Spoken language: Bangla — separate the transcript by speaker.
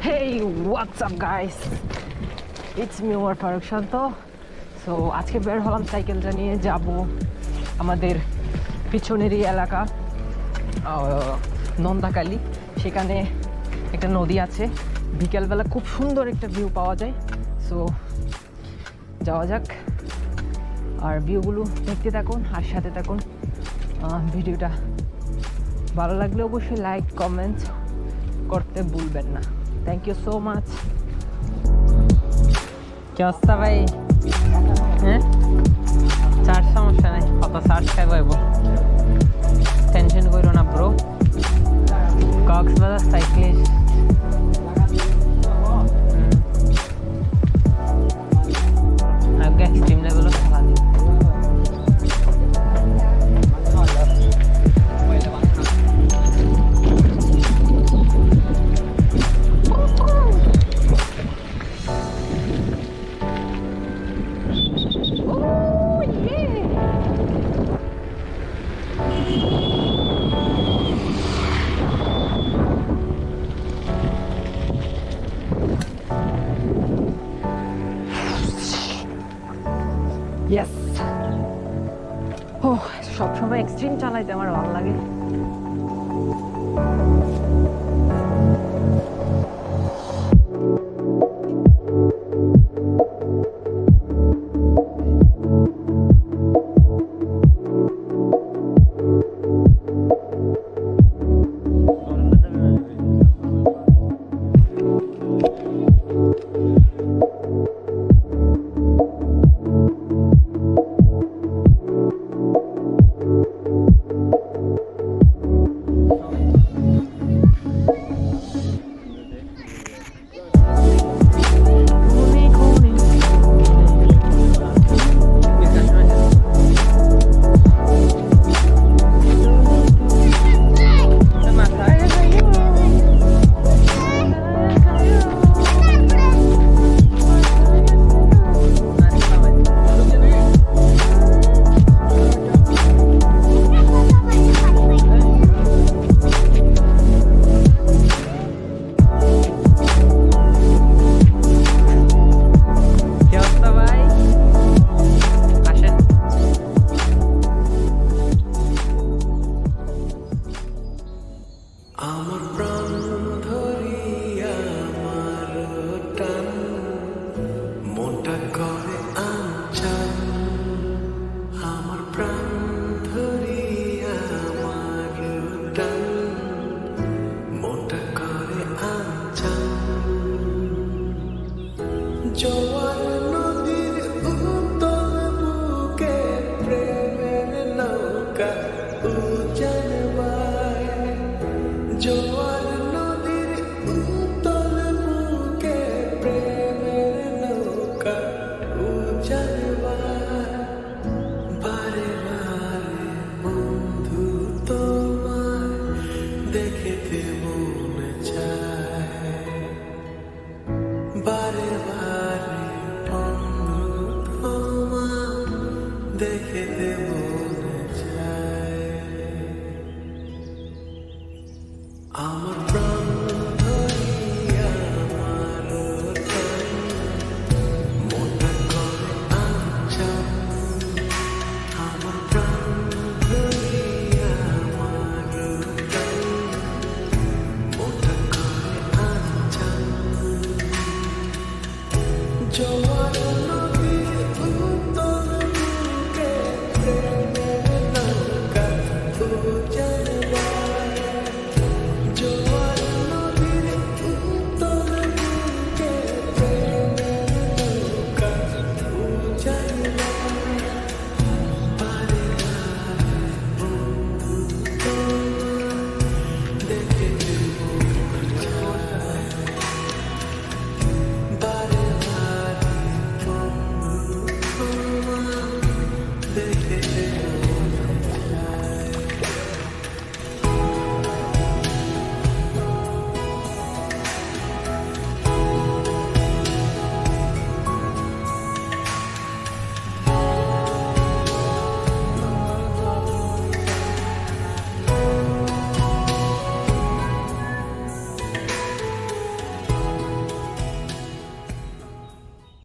Speaker 1: Hey, what's up guys? It's me Umar Faruk Shanto. So আজকে বের হলাম সাইকেলটা নিয়ে যাব আমাদের পিছনেরই এলাকা নন্দাকালী। সেখানে একটা নদী আছে, বিকেলবেলা খুব সুন্দর একটা ভিউ পাওয়া যায়। সো যাওয়া যাক, আর ভিউগুলো দেখতে থাকুন আর সাথে থাকুন। ভিডিওটা ভালো লাগলে অবশ্যই লাইক কমেন্ট করতে ভুলবেন না। Thank you so much. কি অবস্থা ভাই? হ্যাঁ, চার্জ সমস্যা নাই, কত চার্জ খাইব, টেনশন করো না ব্রো। কক্সবাজার সাইক্লিস্ট আগে এক্সট্রিম লেভেলও খেলা দিই। ইয়েস। ও, সবসময় এক্সট্রিম চালাইতে আমার ভালো লাগে।